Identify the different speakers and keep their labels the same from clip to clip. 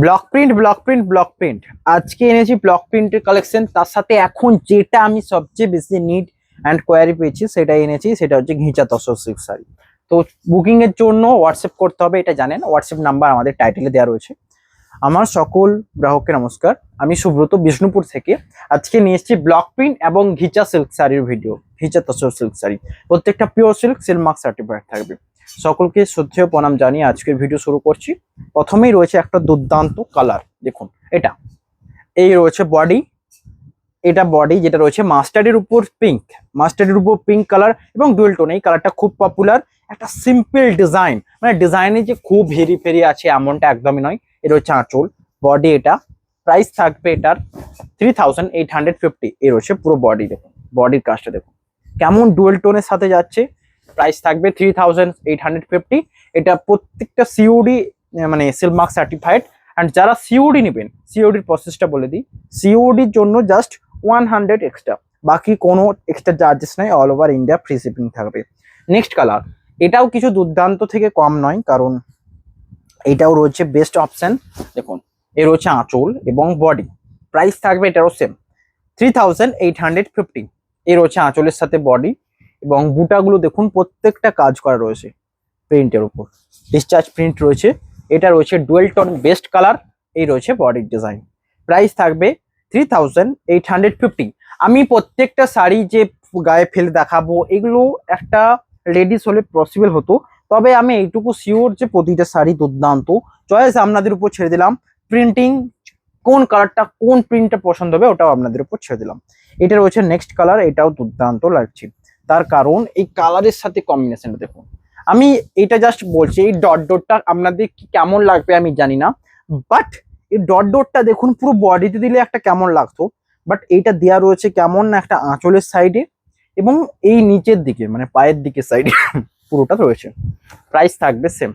Speaker 1: Block print আজকে এনেছি block প্রিন্টের কালেকশন। তার সাথে এখন যেটা আমি সবচেয়ে বেশি নিড অ্যান্ড কোয়ারি পেয়েছি সেটা এনেছি, সেটা হচ্ছে ঘিচা তসর সিল্ক শাড়ি। তো বুকিং এর জন্য হোয়াটসঅ্যাপ করতে হবে, এটা জানেন। হোয়াটসঅ্যাপ নাম্বার আমাদের টাইটেলে দেওয়া রয়েছে। আমার সকল গ্রাহককে নমস্কার, আমি সুব্রত বিষ্ণুপুর থেকে। আজকে নিয়ে এসেছি ব্লক প্রিন্ট এবং ঘিচা সিল্ক শাড়ির ভিডিও। ঘিচা তসর সিল্ক শাড়ি প্রত্যেকটা পিওর সিল্ক মার্ক সার্টিফাইড থাকবে। সকলকে শ্রদ্ধেয় প্রণাম জানিয়ে আজকের ভিডিও শুরু করছি। প্রথমেই রয়েছে একটা দুর্দান্ত কালার, দেখুন এটা। এই রয়েছে বডি, এটা বডি যেটা রয়েছে মাস্টার্ডের উপর পিঙ্ক কালার এবং ডুয়েল টোন। এই কালারটা খুব পপুলার। একটা সিম্পল ডিজাইন, মানে ডিজাইনে যে খুব হেরি ফেরি আছে এমনটা একদমই নয়। এটা হচ্ছে আঁচল, বডি এটা। প্রাইস থাকবে এটার 3850। এই রয়েছে পুরো বডি, দেখুন বডির কাজটা দেখুন কেমন ডুয়েল টোনের সাথে যাচ্ছে। প্রাইস থাকবে 3850। এটা প্রত্যেকটা সিওডি মানে সিল্ক মার্ক সার্টিফাইড। অ্যান্ড যারা সিওডি নেবেন, সিওডির প্রসেসটা বলে দিই। সিওডির জন্য জাস্ট 100 এক্সট্রা, বাকি কোনো এক্সট্রা চার্জেস নাই। All over India free shipping থাকবে। নেক্সট কালার, এটাও কিছু দুর্দান্ত থেকে কম নয়, কারণ এটাও রয়েছে বেস্ট অপশন। দেখুন এ রয়েছে আঁচল এবং বডি। প্রাইস থাকবে এটারও সেম 3850। এ রয়েছে আঁচলের সাথে বডি এবং বুটাগুলো দেখুন প্রত্যেকটা কাজ করা রয়েছে প্রিন্টের উপর। ডিসচার্জ প্রিন্ট রয়েছে। এটা রয়েছে ডুয়েল টোন বেস্ট কালার। এই রয়েছে বডির ডিজাইন। প্রাইস থাকবে 3850। আমি প্রত্যেকটা শাড়ি যে গায়ে ফেলে দেখাবো এগুলো একটা লেডিস হলে পসিবল হতো, তবে আমি এইটুকু শিওর যে প্রতিটা শাড়ি দুর্দান্ত। চয়েস আপনাদের উপর ছেড়ে দিলাম। প্রিন্টিং কোন কালারটা কোন প্রিন্টটা পছন্দ হবে ওটাও আপনাদের উপর ছেড়ে দিলাম। এটা রয়েছে নেক্সট কালার, এটাও দুর্দান্ত লাগছে। তার কারণ এই কালারের সাথে কম্বিনেশনটা দেখুন। আমি এটা জাস্ট বলছি, এই ডটটা আপনাদের কি কেমন লাগবে আমি জানি না, বাট এই ডটটা দেখুন পুরো বডিতে দিলে একটা কেমন লাগতো, বাট এইটা দেওয়া রয়েছে কেমন না একটা আঁচলের সাইডে এবং এই নিচের দিকে মানে পায়ের দিকে সাইডে পুরোটা রয়েছে। প্রাইস থাকবে সেম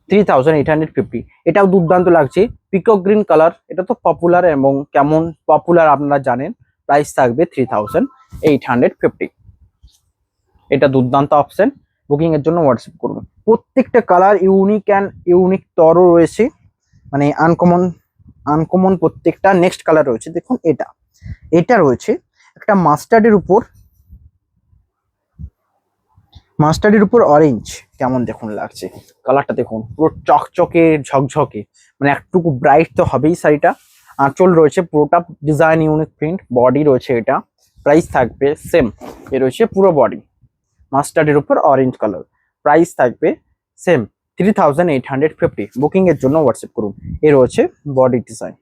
Speaker 1: 3850। এটাও দুর্দান্ত লাগছে, পিকক গ্রিন কালার। এটা তো পপুলার এবং কেমন পপুলার আপনারা জানেন। প্রাইস থাকবে 3850। এটা দুর্দান্ত অপশন। বুকিং এর জন্য হোয়াটসঅ্যাপ করুন। প্রত্যেকটা কালার ইউনিক অ্যান্ড ইউনিক তরও রয়েছে, মানে আনকমন প্রত্যেকটা। নেক্সট কালার রয়েছে দেখুন এটা রয়েছে একটা মাস্টার্ডের উপর অরেঞ্জ। কেমন দেখুন লাগছে কালারটা, দেখুন পুরো চকচকে ঝকঝকে, মানে একটুকু ব্রাইট তো হবেই শাড়িটা। আঁচল রয়েছে পুরোটা ডিজাইন ইউনিক প্রিন্ট, বডি রয়েছে এটা। প্রাইস থাকবে সেম। এ রয়েছে পুরো বডি মাস্টার্ডের উপর অরেঞ্জ কালার। প্রাইস থাকবে সেম 3850। বুকিং এর জন্য হোয়াটসঅ্যাপ করুন। এ রয়েছে বডি ডিজাইন,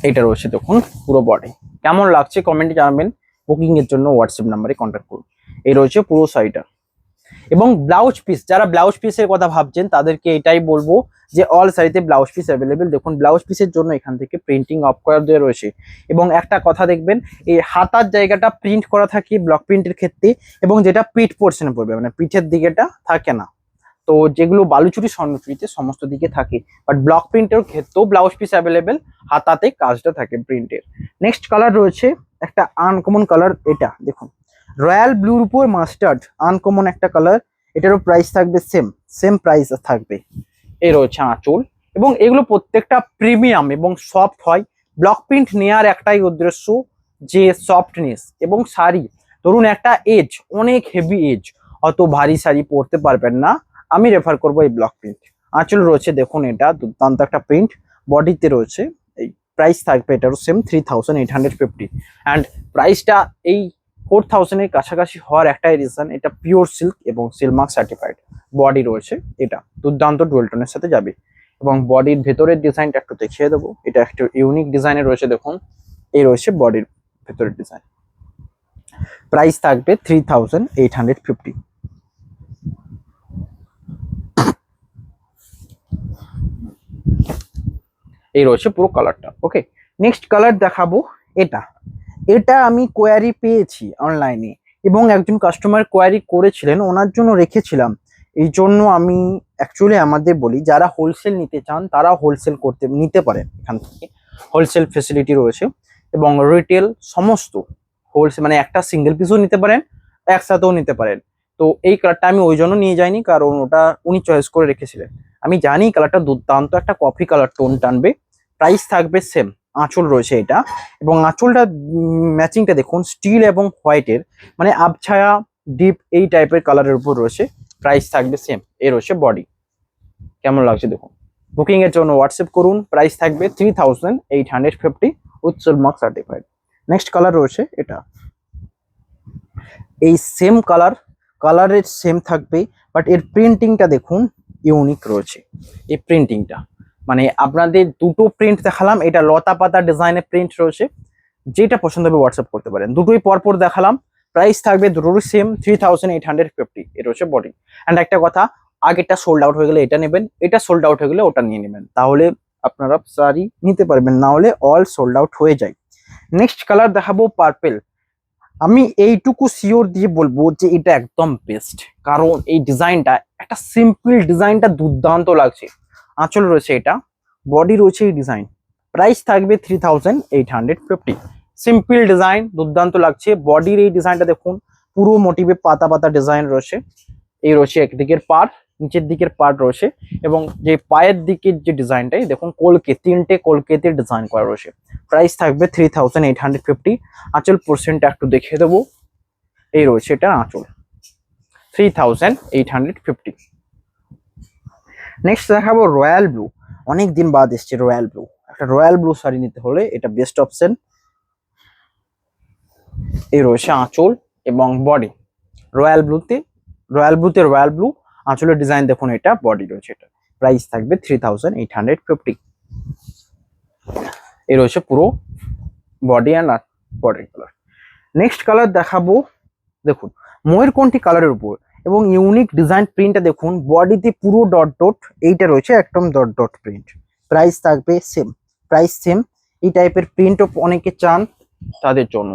Speaker 1: এটা রয়েছে দেখুন পুরো বডি। কেমন লাগছে কমেন্টে জানাবেন। বুকিং এর জন্য হোয়াটসঅ্যাপ নাম্বারে কন্ট্যাক্ট করুন। এই রয়েছে পুরো শাড়িটা। এবং ব্লাউজ পিস, যারা ব্লাউজ পিসের কথা ভাবছেন তাদেরকে এটাই বলবো যে অল শাড়িতে ব্লাউজ পিস অ্যাভেলেবেল। দেখুন ব্লাউজ পিসের জন্য এখান থেকে প্রিন্টিং অফ করা দেওয়া রয়েছে। এবং একটা কথা দেখবেন, এই হাতার জায়গাটা প্রিন্ট করা থাকে ব্লক প্রিন্টের ক্ষেত্রে, এবং যেটা পিঠ পোর্শনে পড়বে মানে পিঠের দিকেটা থাকে না। তো যেগুলো বালুচুরি স্বর্ণচুরিতে সমস্ত দিকে থাকে, বাট ব্লক প্রিন্টের ক্ষেত্রেও ব্লাউজ পিস অ্যাভেলেবেল, হাতাতে কাজটা থাকে প্রিন্টের। নেক্সট কালার রয়েছে একটা আনকমন কালার, এটা দেখুন রয়্যাল ব্লুর উপর মাস্টার্ড, আনকমন একটা কালার। এটারও প্রাইস থাকবে সেম প্রাইস থাকবে। এই রয়েছে আঁচল, এবং এগুলো প্রত্যেকটা প্রিমিয়াম এবং সফট হয়। ব্লক প্রিন্ট নেওয়ার একটাই উদ্দেশ্য যে সফটনেস, এবং শাড়ি ধরুন একটা এজ অনেক হেভি এজ, অত ভারী শাড়ি পরতে পারবেন না, আমি রেফার করবো এই ব্লক প্রিন্ট। আঁচল রয়েছে দেখুন এটা দুর্দান্ত একটা প্রিন্ট, বডিতে রয়েছে। এই প্রাইস থাকবে এটারও সেম 3850। অ্যান্ড প্রাইসটা এই 4000 এর কাছাকাছি হওয়ার একটাই রিজন, এটা পিওর সিল্ক এবং সিল্ক মার্ক সার্টিফাইড। বডি রয়েছে এটা দুর্দান্ত ডুয়েল টোনের সাথে যাবে। এবং বডির ভেতরের ডিজাইনটা একটু দেখিয়ে দেবো, এটা একটু ইউনিক ডিজাইনে রয়েছে দেখুন। এই রয়েছে বডির ভেতরের ডিজাইন। প্রাইস থাকবে 3850। এই রয়েছে পুরো কালারটা। ওকে, নেক্সট কালার দেখাবো। এটা আমি কোয়ারি পেয়েছি অনলাইনে, এবং একজন কাস্টমার কোয়ারি করেছিলেন, ওনার জন্য রেখেছিলাম। এই জন্য আমি অ্যাকচুয়ালি আমাদের বলি, যারা হোলসেল নিতে চান তারা হোলসেল নিতে পারেন এখান থেকে। হোলসেল ফেসিলিটি রয়েছে এবং রিটেল সমস্ত হোলসেল, মানে একটা সিঙ্গেল পিসও নিতে পারেন, একসাথেও নিতে পারেন। তো এই কালারটা আমি ওই জন্য নিয়ে যাইনি, কারণ ওটা উনি চয়েস করে রেখেছিলেন। আমি জানি কালারটা দুর্দান্ত একটা কফি কালার টোন টানবে। প্রাইস থাকবে সেম। আঁচল রয়েছে এটা, এবং আঁচলটা ম্যাচিংটা দেখুন স্টিল এবং হোয়াইটের, মানে আবছায়া ডিপ এই টাইপের কালারের উপর রয়েছে। প্রাইস থাকবে সেম। এ রয়েছে বডি। কেমন লাগছে দেখুন। বুকিং এর জন্য হোয়াটসঅ্যাপ করুন। প্রাইস থাকবে 3850 with Silk Mark certified. Next colour রয়েছে এটা। এই সেম কালারের সেম থাকবে, বাট এর প্রিন্টিংটা দেখুন ইউনিক রয়েছে। এই প্রিন্টিংটা মানে আপনাদের দুটো প্রিন্ট দেখালাম, এটা লতা পাতা ডিজাইনের প্রিন্ট রয়েছে। যেটা পছন্দ হবে হোয়াটসঅ্যাপ করতে পারেন। দুটোই পরপর দেখালাম। প্রাইস থাকবে দুটোরই সেম 3850। এর হচ্ছে বডি। অ্যান্ড একটা কথা, আগেরটা সোল্ড আউট হয়ে গেলে এটা নেবেন, এটা সোল্ড আউট হয়ে গেলে ওটা নিয়ে নেবেন, তাহলে আপনারা শাড়ি নিতে পারবেন, না হলে অল সোল্ড আউট হয়ে যায়। নেক্সট কালার দেখাবো পার্পেল। আমি এইটুকু শিওর দিয়ে বলবো যে এটা একদম বেস্ট, কারণ এই ডিজাইনটা একটা সিম্পল, ডিজাইনটা দুর্দান্ত লাগছে। আঁচল রয়েছে এটা, বডি রয়েছে এই ডিজাইন। প্রাইস থাকবে 3850। সিম্পল ডিজাইন, দুর্দান্ত লাগছে। বডির এই ডিজাইনটা দেখুন, পুরো মোটিভে পাতা পাতা ডিজাইন রয়েছে। এই রয়েছে একদিকের পার্ট, নিচের দিকের পার্ট রয়েছে, এবং যে পায়ের দিকের যে ডিজাইনটাই দেখুন কলকে, তিনটে কলকেতে ডিজাইন করা রয়েছে। প্রাইস থাকবে 3850। আঁচল পোর্শনটা একটু দেখিয়ে দেবো। এই রয়েছে এটা আঁচল, 3850। নেক্সট দেখাবো রয়্যাল ব্লু। অনেক দিন বাদ এসছে রয়্যাল ব্লু। একটা রয়্যাল ব্লু শাড়ি নিতে হলে এটা বেস্ট অপশন। এই রয়েছে আঁচল এবং বডি। রয়্যাল ব্লুতে রয়্যাল ব্লু আঁচলের ডিজাইন দেখুন, এটা বডি রয়েছে এটা। প্রাইস থাকবে 3850। এই রয়েছে পুরো body and body colour. Next colour দেখাবো দেখুন ময়ূরকণ্ঠী কালারের উপর, এবং ইউনিক ডিজাইন প্রিন্টটা দেখুন। বডিতে পুরো ডট ডট, এইটা রয়েছে একদম ডট ডট প্রিন্ট। প্রাইস থাকবে সেম। Price same. এই টাইপের প্রিন্টও অনেকে চান, তাদের জন্য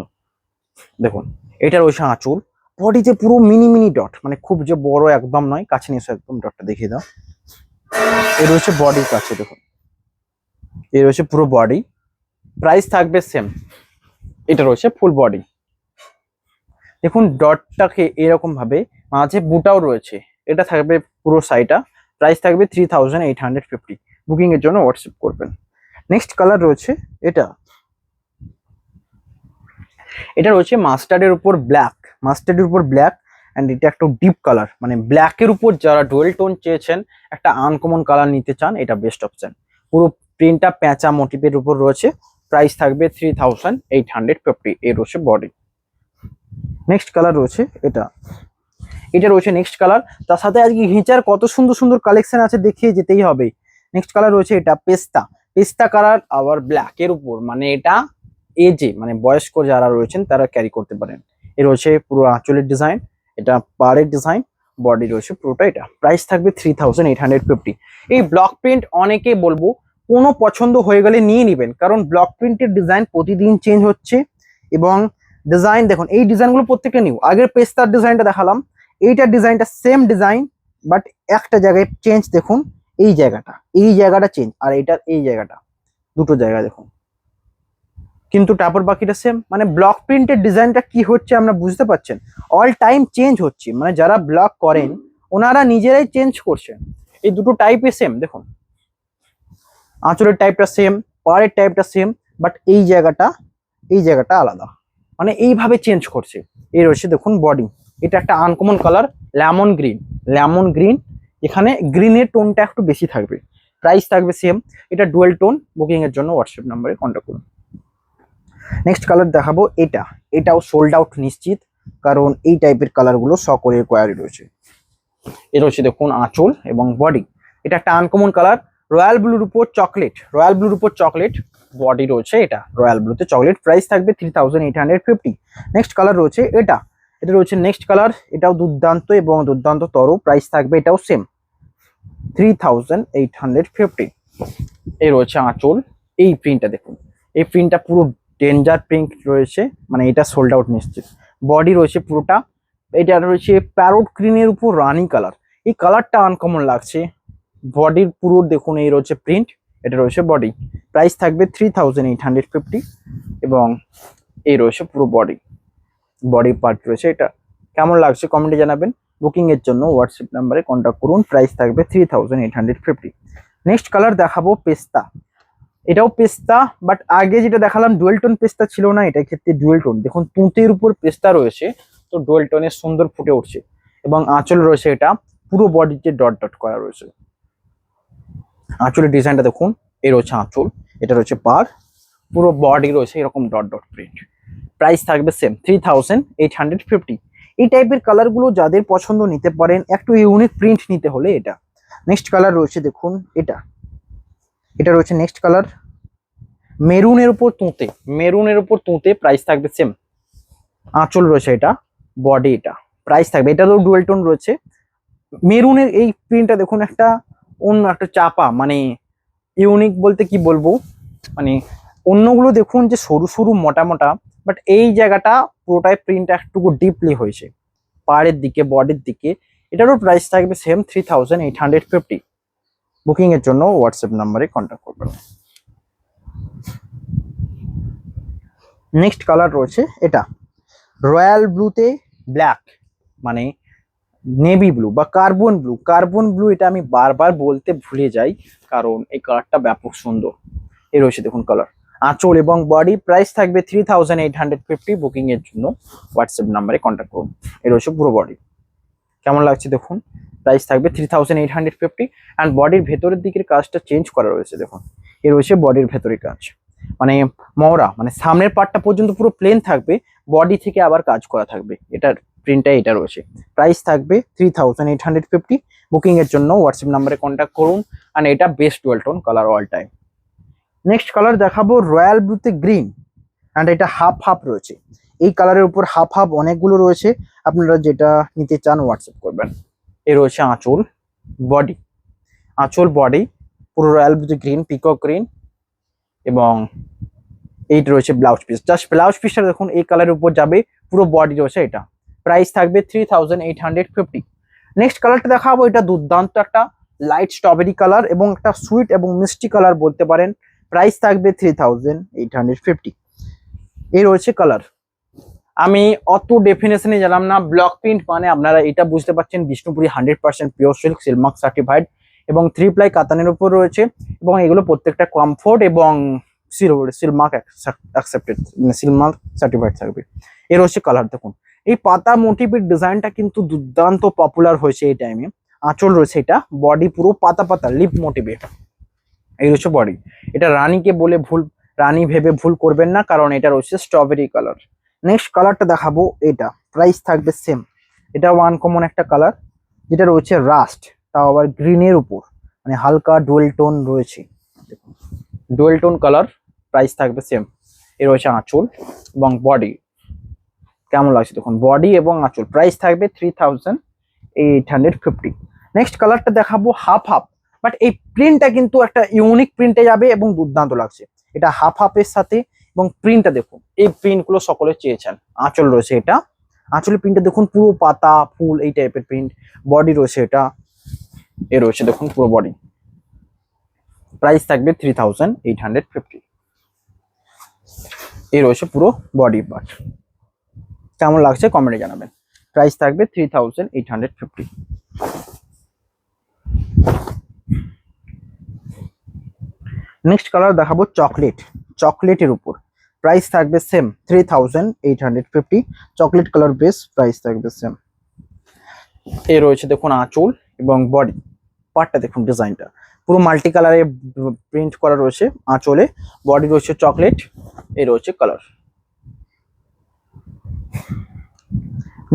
Speaker 1: দেখুন এটা রয়েছে আঁচল। বডিতে পুরো মিনি মিনি ডট, মানে খুব যে বড় একদম নয়। কাছে নিয়ে এসে একদম ডটটা দেখিয়ে দাও। এই রয়েছে বডির কাছে দেখুন, এই রয়েছে পুরো বডি। প্রাইস থাকবে সেম। এটা রয়েছে ফুল বডি। দেখুন ডটটাকে এরকম ভাবে, মাঝে বুটাও রয়েছে। এটা থাকবে পুরো সাইডটা। প্রাইস থাকবে 3850। বুকিং এর জন্য হোয়াটসঅ্যাপ করবেন। নেক্সট কালার রয়েছে এটা। এটা রয়েছে মাস্টার্ডের উপর ব্ল্যাক, অ্যান্ড এটা একটা ডিপ কালার, মানে ব্ল্যাকের উপর যারা ডুয়েল টোন চেয়েছেন, একটা আনকমন কালার নিতে চান, এটা বেস্ট অপশন। পুরো প্রিন্টটা প্যাঁচা মোটিভের উপর রয়েছে। প্রাইস থাকবে 3850। এর রয়েছে বডি। নেক্সট কালার রয়েছে এটা। এটা রয়েছে নেক্সট কালার। তার সাথে আজকে ঘেঁচার কত সুন্দর সুন্দর কালেকশন আছে, দেখিয়ে যেতেই হবে। নেক্সট কালার রয়েছে এটা পেস্তা কালার, আবার ব্ল্যাকের উপর, মানে এটা এজে, মানে বয়স্ক যারা রয়েছেন তারা ক্যারি করতে পারেন। এ রয়েছে পুরো আঁচলের ডিজাইন, এটা পাড়ের ডিজাইন, বডি রয়েছে পুরোটা এটা। প্রাইস থাকবে 3850। এই ব্লক প্রিন্ট অনেকে বলবো কোনো পছন্দ হয়ে গেলে নিয়ে নেবেন, কারণ ব্লক প্রিন্টের ডিজাইন প্রতিদিন চেঞ্জ হচ্ছে। এবং ডিজাইন দেখুন, এই ডিজাইনগুলো প্রত্যেকটা নিউ। আগের পেস্তার ডিজাইনটা দেখালাম, এইটার ডিজাইনটা সেম ডিজাইন, বাট একটা জায়গায় চেঞ্জ দেখুন। এই জায়গাটা চেঞ্জ, আর এইটার এই জায়গাটা, দুটো জায়গা দেখুন, কিন্তু তারপর বাকিটা সেম। মানে ব্লক প্রিন্টের ডিজাইনটা কি হচ্ছে আমরা বুঝতে পারছেন, অল টাইম চেঞ্জ হচ্ছে। মানে যারা ব্লক করেন ওনারা নিজেরাই চেঞ্জ করছেন। এই দুটো টাইপে সেম দেখুন, আঁচলের টাইপটা সেম, পাড়ের টাইপটা সেম, বাট এই জায়গাটা আলাদা, মানে এইভাবে চেঞ্জ করছে। এই রয়েছে দেখুন বডি। এটা একটা আনকমন কালার, লেমন গ্রিন, এখানে গ্রিনের টোনটা একটু বেশি থাকবে। প্রাইস থাকবে সেম। এটা ডুয়েল টোন। বুকিং এর জন্য হোয়াটসঅ্যাপ নাম্বারে কন্ট্যাক্ট করুন। নেক্সট কালার দেখাবো এটাও সোল্ড আউট নিশ্চিত, কারণ এই টাইপের কালারগুলো সকলের কোয়ারি রয়েছে। এ রয়েছে দেখুন আঁচল এবং বডি। এটা একটা আনকমন কালার, রয়্যাল ব্লুর উপর চকলেট, বডি রয়েছে এটা রয়্যাল ব্লুতে চকলেট। প্রাইস থাকবে 3850। নেক্সট কালার রয়েছে এটা রয়েছে নেক্সট কালার, এটাও দুর্দান্ত এবং দুর্দান্ততর। প্রাইস থাকবে এটাও সেম 3850। এই রয়েছে আঁচল। এই প্রিন্টটা দেখুন, এই প্রিন্টটা পুরো ডেঞ্জার প্রিন্ট রয়েছে, মানে এটা সোল্ড আউট নিশ্চিত। বডি রয়েছে পুরোটা, এটা রয়েছে প্যারোট গ্রিনের উপর রানি কালার। এই কালারটা আনকমন লাগছে। বডির পুরো দেখুন, এই রয়েছে প্রিন্ট, এটা রয়েছে বডি। প্রাইস থাকবে 3850। এবং এই রয়েছে পুরো বডি পার্ট রয়েছে। এটা কেমন লাগছে কমেন্টে জানাবেন। বুকিং এর জন্য হোয়াটসঅ্যাপ নাম্বারে কন্ট্যাক্ট করুন। প্রাইস থাকবে 3850। নেক্সট কালার দেখাবো পেস্তা। এটাও পেস্তা, বাট আগে যেটা দেখালাম ডুয়েল টোন পেস্তা ছিল না, এটা ক্ষেত্রে ডুয়েল টোন। দেখুন তুঁতের উপর পেস্তা রয়েছে, তো ডুয়েল টোনের সুন্দর ফুটে উঠছে। এবং আঁচল রয়েছে, এটা পুরো বডিতে ডট ডট করা রয়েছে। আঁচলের ডিজাইনটা দেখুন, এ রয়েছে আঁচল, এটা রয়েছে পার, পুরো বডি রয়েছে এরকম ডট ডট প্রিন্ট। প্রাইস থাকবে সেম 3850। এই টাইপের কালার গুলো যাদের পছন্দ নিতে পারেন, একটু ইউনিক প্রিন্ট নিতে হলে এটা। নেক্সট কালার রয়েছে দেখুন, এটা রয়েছে নেক্সট কালার, মেরুনের উপর তুঁতে, মেরুনের উপর তুঁতে। প্রাইস থাকবে সেম, আঁচল রয়েছে এটা, বডি এটা। প্রাইস থাকবে, এটারও ডুয়েল টোন রয়েছে। মেরুনের এই প্রিন্টটা দেখুন, একটা অন্য একটা চাপা, মানে ইউনিক বলতে কি বলবো, মানে অন্যগুলো দেখুন যে সরু সরু মোটা মোটা, বাট এই জায়গাটা পুরোটাই প্রিন্ট একটু ডিপলি হয়েছে পাড়ের দিকে, বডির দিকে। এটারও প্রাইস থাকবে সেম 3850। বুকিং এর জন্য হোয়াটসঅ্যাপ নাম্বারে কন্ট্যাক্ট করবেন। নেক্সট কালার রয়েছে এটা, রয়্যাল ব্লুতে ব্ল্যাক, মানে নেভি ব্লু বা কার্বন ব্লু। কার্বন ব্লু এটা আমি বারবার বলতে ভুলে যাই, কারণ এই কালারটা ব্যাপক সুন্দর। এই রয়েছে দেখুন কালার, আঁচল এবং বডি। প্রাইস থাকবে 3850। বুকিং এর জন্য হোয়াটসঅ্যাপ নাম্বারে কন্ট্যাক্ট করুন। এই রয়েছে পুরো বডি, কেমন লাগছে দেখুন। প্রাইস থাকবে 3850। অ্যান্ড বডির ভেতরের দিকের কাজটা চেঞ্জ করা রয়েছে দেখুন, এ রয়েছে বডির ভেতরের কাজ, মানে মওরা, মানে সামনের পার্টটা পর্যন্ত পুরো প্লেন থাকবে, বডি থেকে আবার কাজ করা থাকবে। এটার প্রিন্টটা এটা রয়েছে। প্রাইস থাকবে 3850। বুকিং এর জন্য হোয়াটসঅ্যাপ নাম্বারে কন্ট্যাক্ট করুন। আর এটা best dual tone colour all time. Next colour দেখাবো রয়্যাল ব্লুতে গ্রিন, অ্যান্ড এটা হাফ হাফ রয়েছে। এই কালারের উপর হাফ হাফ অনেকগুলো রয়েছে, আপনারা যেটা নিতে চান হোয়াটসঅ্যাপ করবেন। এ রয়েছে আঁচল, বডি, আঁচল বডি পুরো রয়্যাল ব্লুতে গ্রিন, পিকক গ্রিন। এবং এইটা রয়েছে ব্লাউজ পিস। জাস্ট ব্লাউজ পিসটা দেখুন এই কালারের উপর যাবে, পুরো বডি রয়েছে এটা। প্রাইস থাকবে 3850। নেক্সট কালারটা দেখাবো, এটা দুর্দান্ত একটা লাইট স্ট্রবেরি কালার এবং একটা সুইট এবং মিষ্টি কালার বলতে পারেন। প্রাইস থাকবে 3850। এই রয়েছে কালার। আমি অত ডেফিনেশনে জানলাম না। ব্লক প্রিন্ট মানে আপনারা এটা বুঝতে পারছেন, Bishnupuri 100% pure silk, Silk Mark certified এবং 3 প্লাই কাতানের উপর রয়েছে। এবং এগুলো প্রত্যেকটা কমফোর্ট এবং সিলমার্ক অ্যাকসেপ্টেড, মানে সিলমার্ক সার্টিফাইড থাকবে। এর হচ্ছে কালার দেখুন, এই পাতা মোটিভের ডিজাইনটা কিন্তু দুর্দান্ত পপুলার হয়েছে এই টাইমে। আঁচল রয়েছে এটা, বডি পুরো পাতা পাতা লিপ মোটিভে। এই হচ্ছে বডি। এটা রানীকে বলে ভুল, রানী ভেবে ভুল করবেন না, কারণ এটা রয়েছে স্ট্রবেরি কালার। নেক্সট কালারটা দেখাবো, এটা প্রাইস থাকবে সেম। এটা ওয়ান কমন একটা কালার, যেটা রয়েছে রাস্ট, তাও আবার গ্রিনের উপর, মানে হালকা ডুয়েল টোন রয়েছে, ডুয়েল টোন কালার। প্রাইস থাকবে সেম। এ রয়েছে আঁচল এবং বডি, কেমন লাগছে দেখুন, বডি এবং আঁচল। প্রাইস থাকবে 3850। নেক্সট কালারটা দেখাবো হাফ হাফ, বাট এই প্রিন্টটা কিন্তু একটা ইউনিক প্রিন্টে যাবে এবং দুর্দান্ত লাগছে। এটা হাফ হাফের সাথে, এবং প্রিন্টটা দেখুন, এই প্রিন্টগুলো সকলে চেয়েছেন। আঁচল রয়েছে এটা, আঁচলের প্রিন্টটা দেখুন পুরো পাতা ফুল এই টাইপের প্রিন্ট। বডি রয়েছে এটা, এ রয়েছে দেখুন পুরো বডি। প্রাইস থাকবে 3850। এই রয়েছে পুরো বডি পার্ট, কেমন লাগছে কমেন্টে জানাবেন। প্রাইস থাকবে 3850। নেক্সট কালার দেখাবো চকলেট, চকলেটের উপর। প্রাইস থাকবে same 3850। Chocolate colour base, price থাকবে সেম। এ রয়েছে দেখুন আঁচল এবং বডি পার্টটা দেখুন, ডিজাইনটা পুরো মাল্টি কালারে প্রিন্ট করা রয়েছে আঁচলে। বডি রয়েছে চকলেট, এ রয়েছে কালার।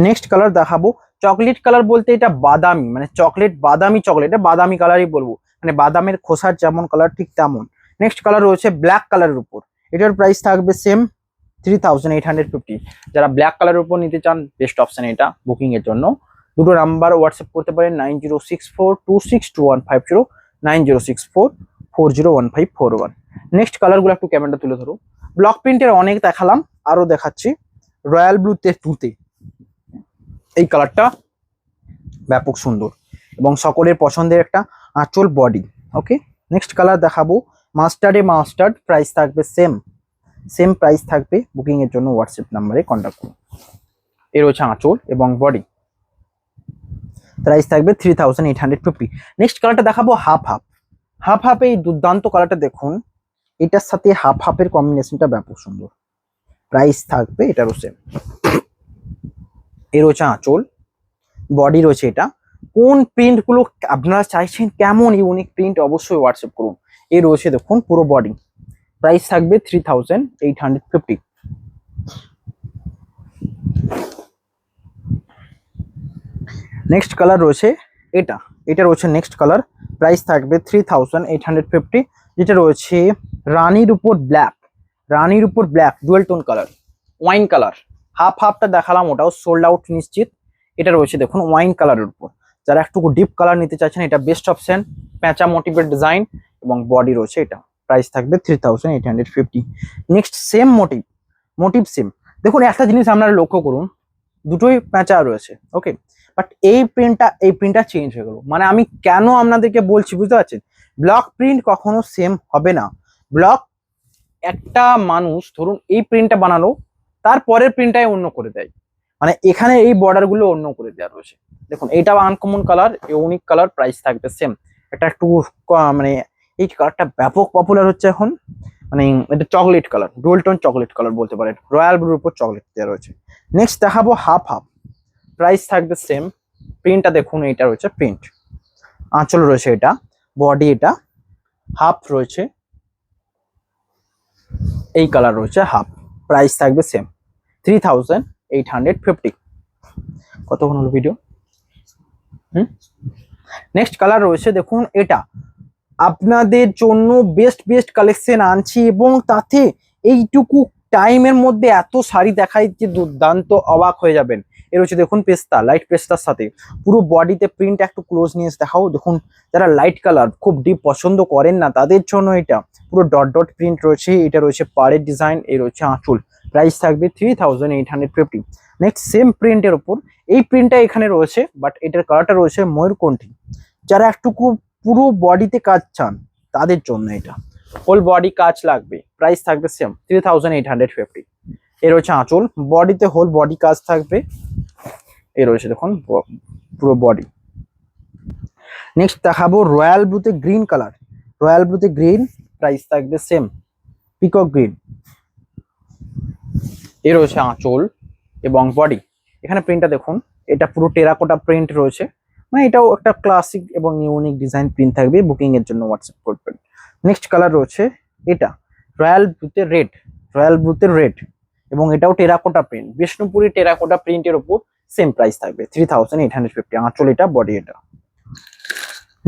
Speaker 1: নেক্সট কালার দেখাবো চকলেট কালার বলতে এটা বাদামি, মানে চকলেট বাদামি, চকলেট বাদামি কালারই বলবো, মানে বাদামের খোসার যেমন কালার ঠিক তেমন। নেক্সট কালার রয়েছে ব্ল্যাক কালারের উপর, এটার প্রাইস থাকবে সেম 3850। যারা ব্ল্যাক কালারের উপর নিতে চান, বেস্ট অপশন এটা বুকিং এর জন্য। দুটো নাম্বার হোয়াটসঅ্যাপ করতে পারেন, 9064262150, 9064401541। নেক্সট কালারগুলো একটু ক্যামেরাটা তুলে ধরো। ব্লক প্রিন্টের অনেক দেখালাম, আরো দেখাচ্ছি রয়্যাল ব্লুতে তুঁতে। এই কালারটা ব্যাপক সুন্দর এবং সকলের পছন্দের একটা আঁচল বডি। ওকে, নেক্সট কালার দেখাবো মাস্টার্ডে মাস্টার্ড। প্রাইস থাকবে সেম, সেম প্রাইস থাকবে। বুকিং এর জন্য হোয়াটসঅ্যাপ নাম্বারে কন্ট্যাক্ট করুন। এর হচ্ছে আঁচল এবং বডি। প্রাইস থাকবে 3850। নেক্সট কালারটা দেখাবো হাফ হাফ। হাফ হাফে এই দুর্দান্ত কালারটা দেখুন, এটার সাথে হাফ হাফের কম্বিনেশনটা ব্যাপক সুন্দর। প্রাইস থাকবে এটারও সেম। এর হচ্ছে আঁচল, বডি রয়েছে এটা। কোন প্রিন্ট গুলো আপনারা চাইছেন, কেমন ইউনিক প্রিন্ট, অবশ্যই হোয়াটসঅ্যাপ করুন। এই রয়েছে দেখুন পুরো বডি। প্রাইস থাকবে 3850। নেক্সট কালার রয়েছে এটা, এটা রয়েছে নেক্সট কালার। প্রাইস থাকবে 3850, যেটা রয়েছে রানীর উপর ব্ল্যাক। রানীর উপর black dual tone colour, wine colour. Half হাফটা দেখালাম, ওটাও সোল্ড আউট নিশ্চিত। এটা রয়েছে দেখুন ওয়াইন কালারের উপর। যারা একটু ডিপ কালার নিতে চাইছেন, এটা বেস্ট অপশন। প্যাঁচা মোটিভের ডিজাইন এবং বডি রয়েছে এটা। প্রাইস থাকবে 3850। Next same motive, motive same. দেখুন একটা জিনিস আপনারা লক্ষ্য করুন, দুটোই প্যাঁচা রয়েছে, ওকে। বাট এই প্রিন্টটা চেঞ্জ হয়ে গেল। মানে আমি কেন আপনাদেরকে বলছি বুঝতে পারছেন? ব্লক প্রিন্ট কখনো সেম হবে না। ব্লক একটা মানুষ ধরুন এই প্রিন্টটা বানালো, তারপরের প্রিন্টটাই অন্য করে দেয়। মানে এখানে এই বর্ডার গুলো অন্য করে দেওয়া রয়েছে। দেখুন এইটা uncommon colour, unique colour. Price থাকবে সেম। এটা একটু মানে এই কালারটা ব্যাপক পপুলার হচ্ছে এখন। মানে এটা chocolate colour, dual tone chocolate colour বলতে পারেন। রয়্যাল ব্লুর উপর চকলেট দেওয়া রয়েছে। নেক্সট দেখাবো হাফ হাফ। প্রাইস থাকবে সেম। প্রিন্টটা দেখুন, এইটা রয়েছে প্রিন্ট, আঁচল রয়েছে এটা, বডি এটা, হাফ রয়েছে, এই কালার রয়েছে হাফ। প্রাইস থাকবে সেম 3850। কতক্ষণ হলো ভিডিও? নেক্সট কালার রয়েছে দেখুন এটা। আপনাদের জন্য বেস্ট কালেকশন আনছি, এবং তাতে এইটুকু টাইমের মধ্যে এত শাড়ি দেখাই যে দুর্দান্ত অবাক হয়ে যাবেন। এর হচ্ছে দেখুন পেস্তা, লাইট পেস্তার সাথে পুরো বডিতে প্রিন্ট। একটু ক্লোজ নিয়ে দেখাও। দেখুন যারা লাইট কালার খুব ডিপ পছন্দ করেন না, তাদের জন্য এটা পুরো ডট ডট প্রিন্ট রয়েছে। এটা রয়েছে পাড়ের ডিজাইন, এই রয়েছে আঁচল। প্রাইস থাকবে 3850। নেক্সট সেম প্রিন্টের ওপর এই প্রিন্টটা এখানে রয়েছে, বাট এটার কালারটা রয়েছে ময়ূরকণ্ঠী। যারা একটুকু পুরো বডিতে কাজ চান, তাদের জন্য এটা হোল বডি কাজ লাগবে। প্রাইস থাকবে সেম 3850। এর হচ্ছে আঁচল, বডিতে হোল বডি কাজ থাকবে। এর রয়েছে দেখুন পুরো বডি। নেক্সট দেখাবো রয়্যাল ব্লুতে গ্রিন কালার। রয়্যাল ব্লুতে গ্রিন, প্রাইস থাকবে সেম পিকক গ্রিন। এর রয়েছে আঁচল এবং বডি। এখানে প্রিন্টটা দেখুন, এটা পুরো টেরাকোটা প্রিন্ট রয়েছে। মানে এটাও একটা ক্লাসিক এবং ইউনিক ডিজাইন প্রিন্ট থাকবে। বুকিং এর জন্য হোয়াটসঅ্যাপ করবেন। নেক্সট কালার রয়েছে এটা রয়্যাল ব্লুতে রেড, রয়্যাল ব্লুতে রেড, এবং এটাও টেরাকোটা প্রিন্ট, বিষ্ণুপুরি টেরাকোটা প্রিন্টের উপর। সেম প্রাইস থাকবে 3850। আঁচল এটা, বডি এটা।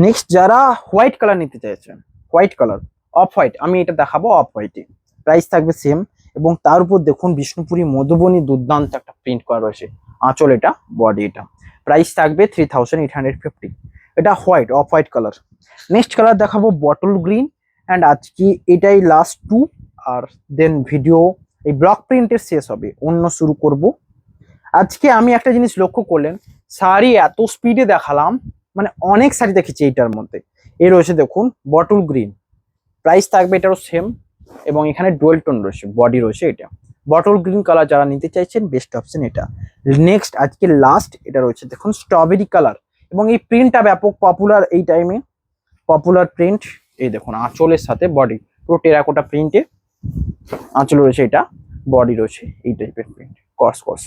Speaker 1: নেক্সট যারা হোয়াইট কালার নিতে চাইছেন, হোয়াইট কালার অফ হোয়াইট, আমি এটা দেখাবো অফ হোয়াইটে। প্রাইস থাকবে সেম, এবং তার উপর দেখুন বিষ্ণুপুরি মধুবনী দুর্দান্ত একটা প্রিন্ট করা রয়েছে। আঁচল এটা, বডি এটা। প্রাইস থাকবে 3850। এটা white, off white colour. Next colour দেখাবো বটল গ্রিন। অ্যান্ড আজকে এটাই লাস্ট টু, আর দেন ভিডিও এই ব্লক প্রিন্টের শেষ হবে, অন্য শুরু করব। আজকে আমি একটা জিনিস লক্ষ্য করলেন, শাড়ি এত স্পিডে দেখালাম, মানে অনেক শাড়ি দেখেছি এইটার মধ্যে। এ রয়েছে দেখুন বটল গ্রিন, প্রাইস থাকবে এটারও সেম, এবং এখানে ডুয়েল টোন রয়েছে, বডি রয়েছে এটা। বটল গ্রিন কালার যারা নিতে চাইছেন, বেস্ট অপশন এটা। নেক্সট আজকে লাস্ট এটা রয়েছে দেখুন স্ট্রবেরি কালার, এবং এই প্রিন্টটা ব্যাপক পপুলার এই টাইমে, পপুলার প্রিন্ট। এই দেখুন আঁচলের সাথে বডি পুরো টেরাকোটা প্রিন্টে, আঁচল রয়েছে এটা, বডি রয়েছে এই টাইপের প্রিন্ট, কর্স।